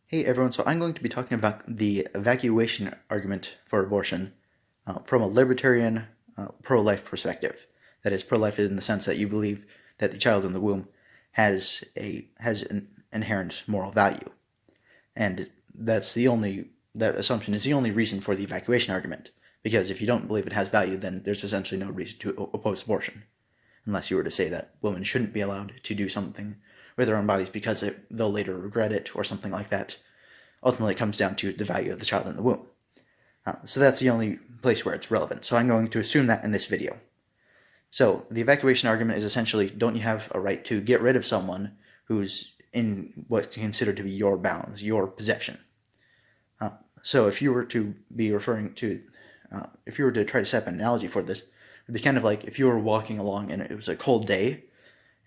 Hey everyone, so I'm going to be talking about the evacuation argument for abortion from a libertarian pro-life perspective. That is, pro-life in the sense that you believe that the child in the womb has an inherent moral value, and that assumption is the only reason for the evacuation argument. Because if you don't believe it has value, then there's essentially no reason to oppose abortion, unless you were to say that women shouldn't be allowed to do something with their own bodies because they'll later regret it or something like that. Ultimately, it comes down to the value of the child in the womb. So that's the only place where it's relevant. So I'm going to assume that in this video. So the evacuation argument is essentially, don't you have a right to get rid of someone who's in what's considered to be your bounds, your possession? So if you were to be referring to, if you were to try to set up an analogy for this, it would be kind of like if you were walking along and it was a cold day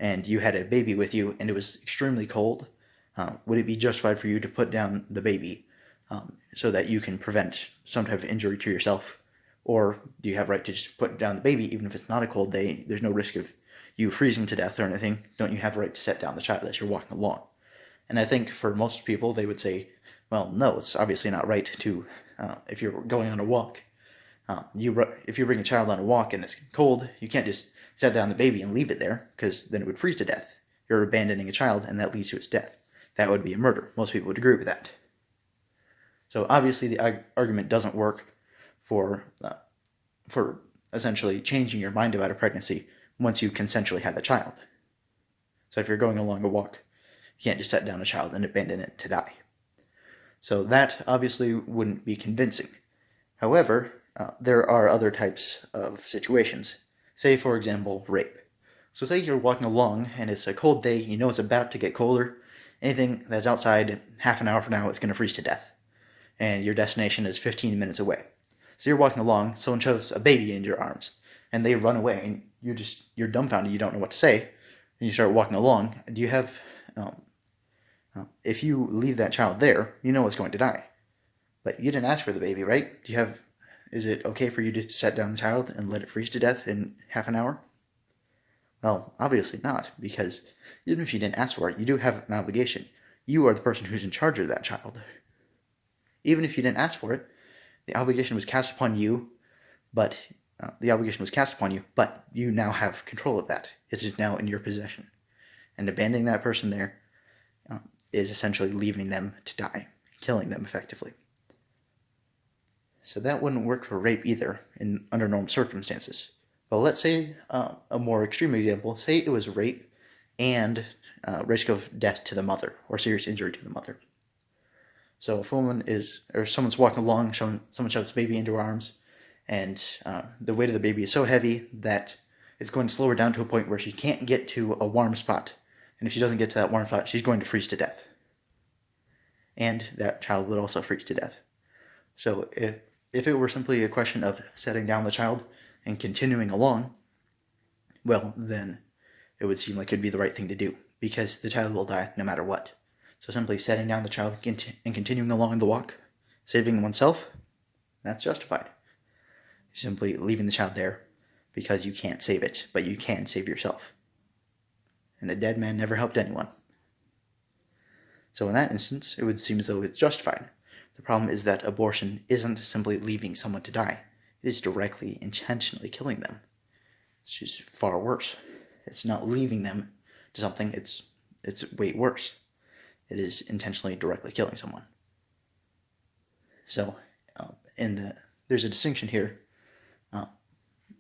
and you had a baby with you and it was extremely cold. Would it be justified for you to put down the baby so that you can prevent some type of injury to yourself? Or do you have a right to just put down the baby even if it's not a cold day, there's no risk of you freezing to death or anything? Don't you have a right to set down the child as you're walking along? And I think for most people, they would say, well, no, it's obviously not right to, if you're going on a walk, if you bring a child on a walk and it's cold, you can't just set down the baby and leave it there, because then it would freeze to death. You're abandoning a child, and that leads to its death. That would be a murder. Most people would agree with that. So obviously the argument doesn't work for essentially changing your mind about a pregnancy once you consensually had the child. So if you're going along a walk, you can't just set down a child and abandon it to die. So that obviously wouldn't be convincing. However, there are other types of situations. Say, for example, rape. So say you're walking along and it's a cold day, you know it's about to get colder. Anything that's outside half an hour from now is going to freeze to death. And your destination is 15 minutes away. So you're walking along, someone shoves a baby into your arms, and they run away, and you're dumbfounded, you don't know what to say, and you start walking along. Do you have, if you leave that child there, you know it's going to die. But you didn't ask for the baby, right? Is it okay for you to set down the child and let it freeze to death in half an hour? Well, obviously not, because even if you didn't ask for it, you do have an obligation. You are the person who's in charge of that child. Even if you didn't ask for it, the obligation was cast upon you, but you now have control of that. It is now in your possession. And abandoning that person there is essentially leaving them to die, killing them effectively. So that wouldn't work for rape either, under normal circumstances. But let's say a more extreme example, say it was rape and risk of death to the mother or serious injury to the mother. So if someone's walking along, someone shoves a baby into her arms, and the weight of the baby is so heavy that it's going to slow her down to a point where she can't get to a warm spot. And if she doesn't get to that warm spot, she's going to freeze to death. And that child would also freeze to death. So if it were simply a question of setting down the child and continuing along, well, then it would seem like it'd be the right thing to do, because the child will die no matter what. So simply setting down the child and continuing along the walk, saving oneself, that's justified. Simply leaving the child there because you can't save it, but you can save yourself. And a dead man never helped anyone. So in that instance, it would seem as though it's justified. The problem is that abortion isn't simply leaving someone to die. It is directly, intentionally killing them. It's just far worse. It's not leaving them to something, it's way worse. It is intentionally, directly killing someone. So, there's a distinction here.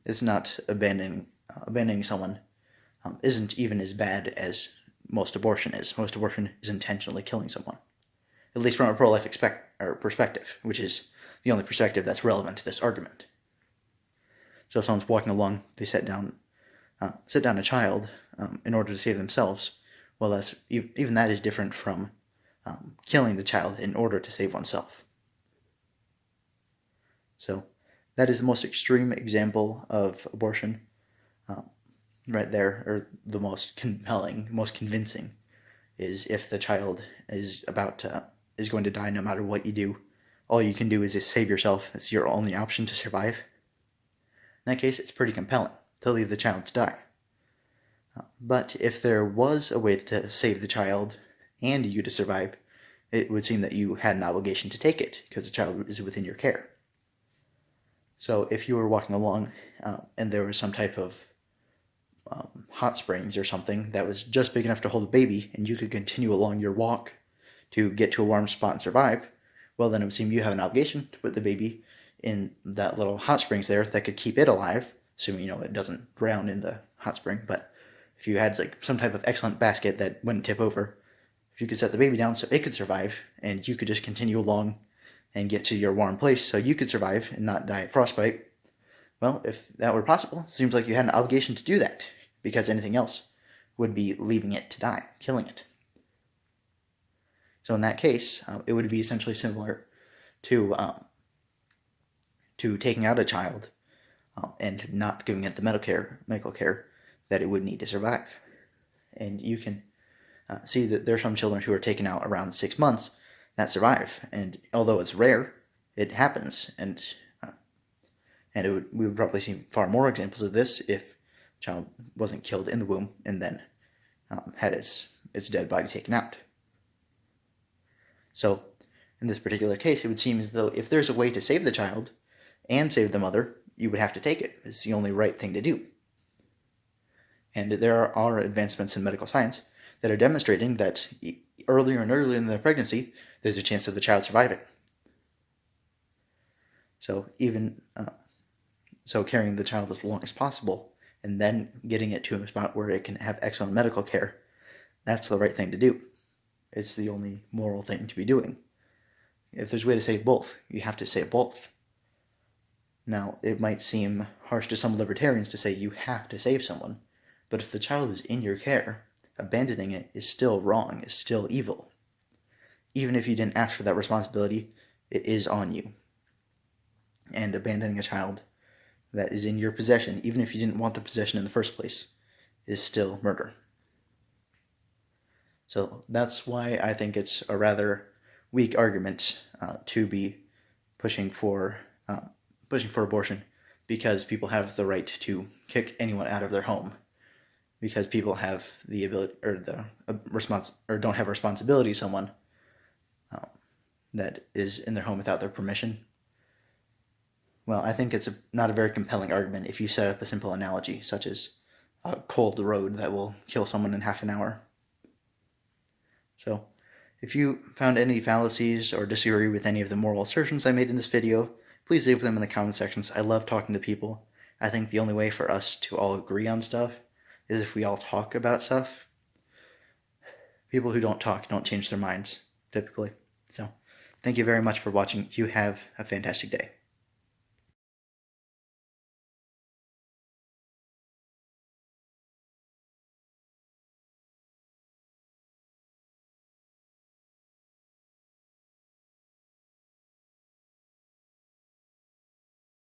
It's not abandoning someone isn't even as bad as most abortion is. Most abortion is intentionally killing someone, at least from a pro-life perspective, which is the only perspective that's relevant to this argument. So if someone's walking along, they set down a child in order to save themselves. Well, even that is different from killing the child in order to save oneself. So that is the most extreme example of abortion right there, or the most compelling, most convincing, is if the child is going to die no matter what you do. All you can do is just save yourself. It's your only option to survive. In that case, it's pretty compelling to leave the child to die. But if there was a way to save the child and you to survive, it would seem that you had an obligation to take it because the child is within your care. So if you were walking along and there was some type of hot springs or something that was just big enough to hold a baby, and you could continue along your walk to get to a warm spot and survive, well, then it would seem you have an obligation to put the baby in that little hot springs there that could keep it alive, assuming, it doesn't drown in the hot spring. But if you had like some type of excellent basket that wouldn't tip over, if you could set the baby down so it could survive, and you could just continue along and get to your warm place so you could survive and not die of frostbite, well, if that were possible, it seems like you had an obligation to do that, because anything else would be leaving it to die, killing it. So in that case, it would be essentially similar to taking out a child and not giving it the medical care that it would need to survive. And you can see that there are some children who are taken out around 6 months that survive, and although it's rare, it happens. And we would probably see far more examples of this if a child wasn't killed in the womb and then had its dead body taken out. So in this particular case, it would seem as though if there's a way to save the child and save the mother, you would have to take it. It's the only right thing to do. And there are advancements in medical science that are demonstrating that earlier and earlier in the pregnancy, there's a chance of the child surviving. So carrying the child as long as possible and then getting it to a spot where it can have excellent medical care, that's the right thing to do. It's the only moral thing to be doing. If there's a way to save both, you have to save both. Now, it might seem harsh to some libertarians to say you have to save someone, but if the child is in your care, abandoning it is still wrong, is still evil. Even if you didn't ask for that responsibility, it is on you. And abandoning a child that is in your possession, even if you didn't want the possession in the first place, is still murder. So that's why I think it's a rather weak argument to be pushing for abortion, because people have the right to kick anyone out of their home, because people have the ability or don't have responsibility to someone that is in their home without their permission. Well, I think it's not a very compelling argument if you set up a simple analogy, such as a cold road that will kill someone in half an hour. So, if you found any fallacies or disagree with any of the moral assertions I made in this video, please leave them in the comment sections. I love talking to people. I think the only way for us to all agree on stuff is if we all talk about stuff. People who don't talk don't change their minds, typically. So, thank you very much for watching. You have a fantastic day.